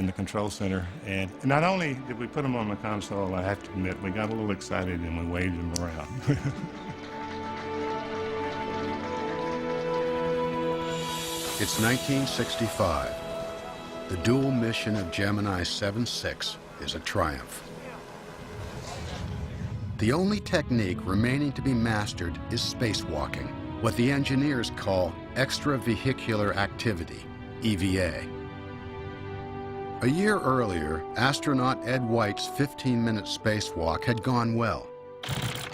in the control center. And not only did we put them on the console, I have to admit, we got a little excited and we waved them around. It's 1965. The dual mission of Gemini 7-6 is a triumph. The only technique remaining to be mastered is spacewalking, what the engineers call extravehicular activity, EVA. A year earlier, astronaut Ed White's 15-minute spacewalk had gone well.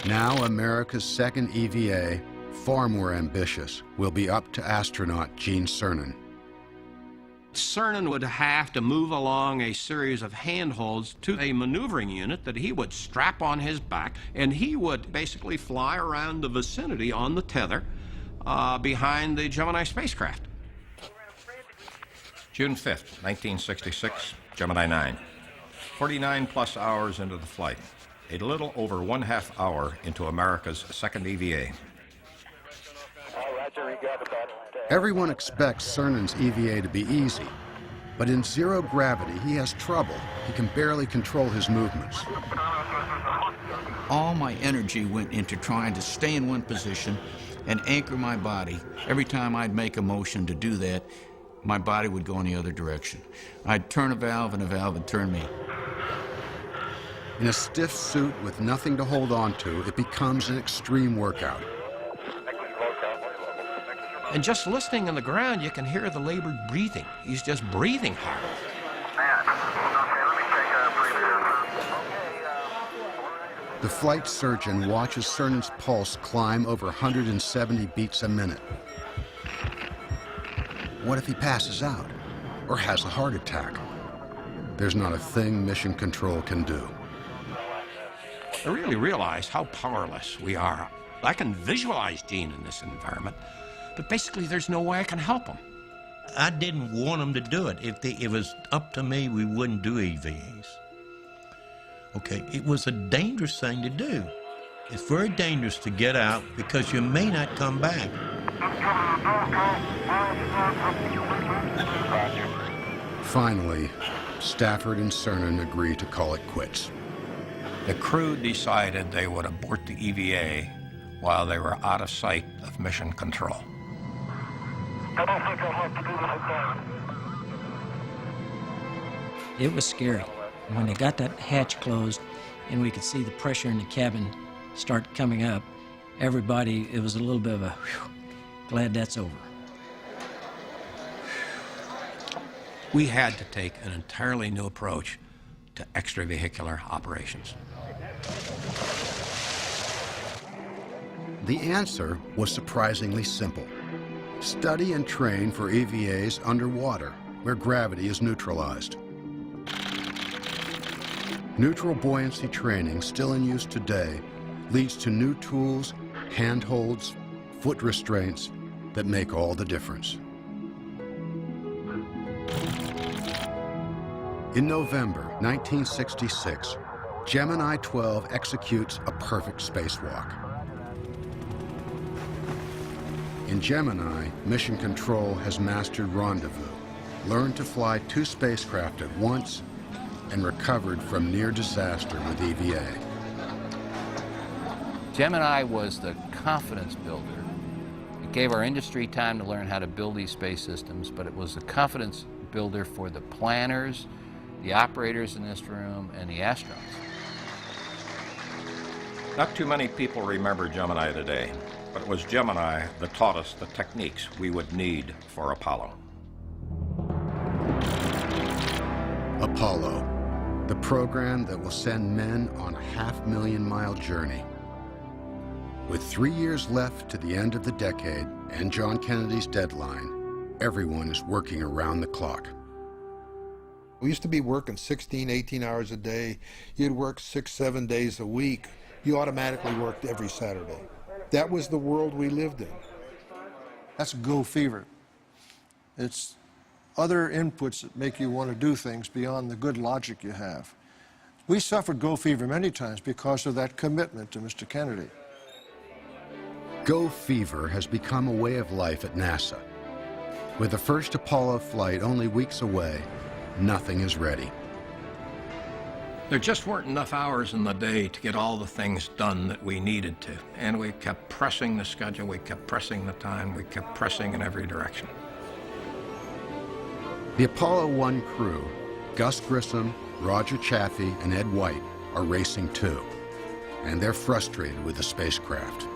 Now America's second EVA, far more ambitious, will be up to astronaut Gene Cernan. Cernan would have to move along a series of handholds to a maneuvering unit that he would strap on his back, and he would basically fly around the vicinity on the tether behind the Gemini spacecraft. June 5th, 1966, Gemini 9. 49 plus hours into the flight, a little over 1/2 hour into America's second EVA. Everyone expects Cernan's EVA to be easy, but in zero gravity, he has trouble. He can barely control his movements. All my energy went into trying to stay in one position and anchor my body. Every time I'd make a motion to do that, my body would go in the other direction. I'd turn a valve and a valve would turn me. In a stiff suit with nothing to hold on to, it becomes an extreme workout. And just listening on the ground, you can hear the labored breathing. He's just breathing hard. The flight surgeon watches Cernan's pulse climb over 170 beats a minute. What if he passes out or has a heart attack? There's not a thing Mission Control can do. I really realize how powerless we are. I can visualize Gene in this environment, but basically there's no way I can help him. I didn't want them to do it. If it was up to me, we wouldn't do EVAs. Okay, it was a dangerous thing to do. It's very dangerous to get out because you may not come back. Finally, Stafford and Cernan agree to call it quits. The crew decided they would abort the EVA while they were out of sight of Mission Control. I don't think I'll have to do this again. It was scary. When they got that hatch closed and we could see the pressure in the cabin start coming up, everybody, it was a little bit of a, whew, glad that's over. We had to take an entirely new approach to extravehicular operations. The answer was surprisingly simple. Study and train for EVAs underwater, where gravity is neutralized. Neutral buoyancy training, still in use today, leads to new tools, handholds, foot restraints that make all the difference. In November 1966, Gemini 12 executes a perfect spacewalk. In Gemini, Mission Control has mastered rendezvous, learned to fly 2 spacecraft at once, and recovered from near disaster with EVA. Gemini was the confidence builder. It gave our industry time to learn how to build these space systems, but it was a confidence builder for the planners, the operators in this room, and the astronauts. Not too many people remember Gemini today, but it was Gemini that taught us the techniques we would need for Apollo. Apollo, the program that will send men on a 500,000-mile journey. With 3 years left to the end of the decade and John Kennedy's deadline, everyone is working around the clock. We used to be working 16, 18 hours a day. You'd work 6, 7 days a week. You automatically worked every Saturday. That was the world we lived in. That's go fever. It's other inputs that make you want to do things beyond the good logic you have. We suffered go fever many times because of that commitment to Mr. Kennedy. Go fever has become a way of life at NASA. With the first Apollo flight only weeks away, nothing is ready. There just weren't enough hours in the day to get all the things done that we needed to. And we kept pressing the schedule, we kept pressing the time, we kept pressing in every direction. The Apollo 1 crew, Gus Grissom, Roger Chaffee, and Ed White, are racing too. And they're frustrated with the spacecraft.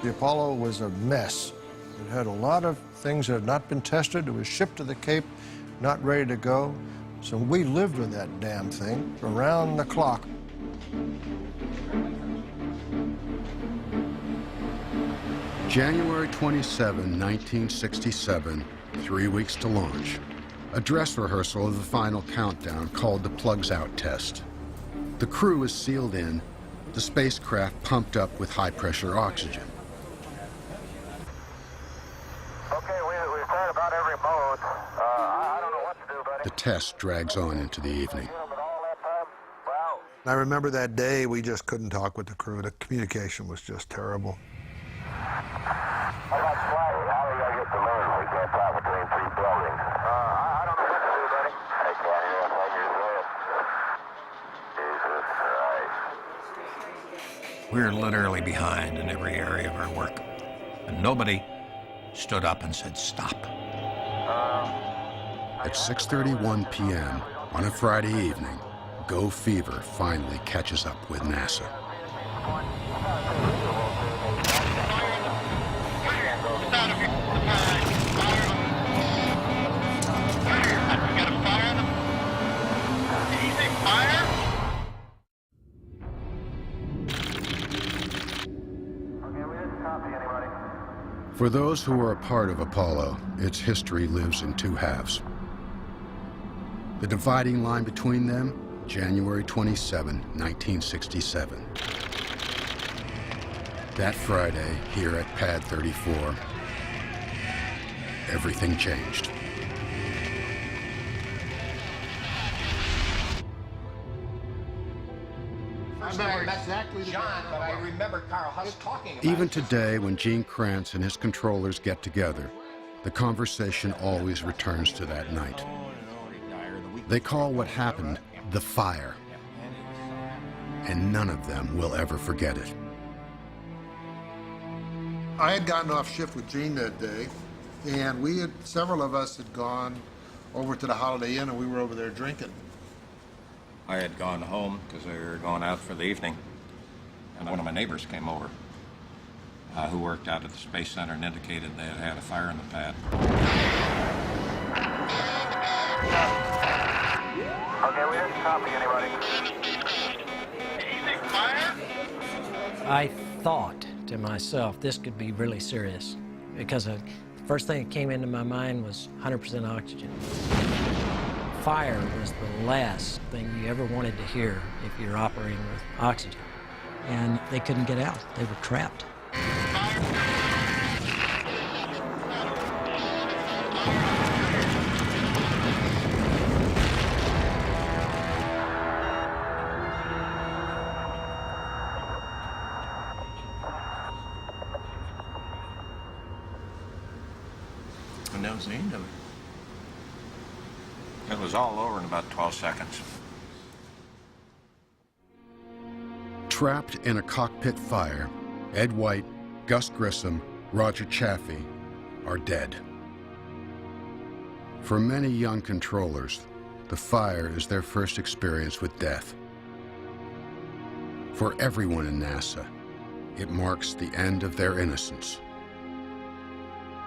The Apollo was a mess. It had a lot of things that had not been tested. It was shipped to the Cape, not ready to go. So we lived with that damn thing around the clock. January 27, 1967, 3 weeks to launch. A dress rehearsal of the final countdown called the Plugs Out test. The crew is sealed in, the spacecraft pumped up with high-pressure oxygen. Okay, we've tried about every mode. I don't know what to do, buddy. The test drags on into the evening. But all that time, wow. I remember that day we just couldn't talk with the crew. The communication was just terrible. How about Flighty? How do I get to learn? We can't talk between three buildings. I don't know what to do, buddy. I can't hear a thing you're saying. Jesus Christ. We were literally behind in every area of our work. And nobody stood up and said, stop. At 6:31 p.m. on a Friday evening, Go Fever finally catches up with NASA. For those who were a part of Apollo, its history lives in two halves. The dividing line between them, January 27, 1967. That Friday, here at Pad 34, everything changed. John, but I remember Carl Huss talking about Even today, when Gene Kranz and his controllers get together, the conversation always returns to that night. They call what happened the fire, and none of them will ever forget it. I had gotten off shift with Gene that day, and several of us had gone over to the Holiday Inn, and we were over there drinking. I had gone home because they were going out for the evening. And one of my neighbors came over who worked out at the Space Center and indicated they had had a fire in the pad. Okay, we didn't copy anybody. I thought to myself, this could be really serious, because the first thing that came into my mind was 100% oxygen. Fire was the last thing you ever wanted to hear if you're operating with oxygen. And they couldn't get out. They were trapped. And that was the end of it. It was all over in about 12 seconds. Trapped in a cockpit fire, Ed White, Gus Grissom, Roger Chaffee are dead. For many young controllers, the fire is their first experience with death. For everyone in NASA, it marks the end of their innocence.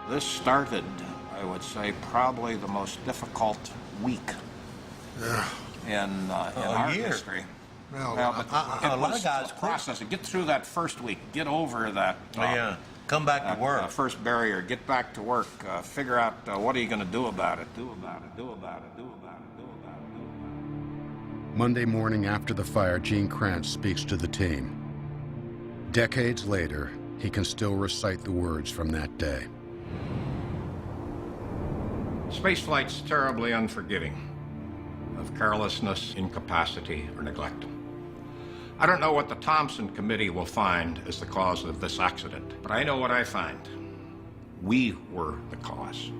This started, I would say, probably the most difficult week in our year. history. Well, But a it lot was of guys a process. Get through that first week. Get over that. Come back to work. First barrier. Get back to work. Figure out what are you going to do about it. Monday morning after the fire, Gene Kranz speaks to the team. Decades later, he can still recite the words from that day. Spaceflight's terribly unforgiving of carelessness, incapacity, or neglect. I don't know what the Thompson Committee will find as the cause of this accident, but I know what I find. We were the cause.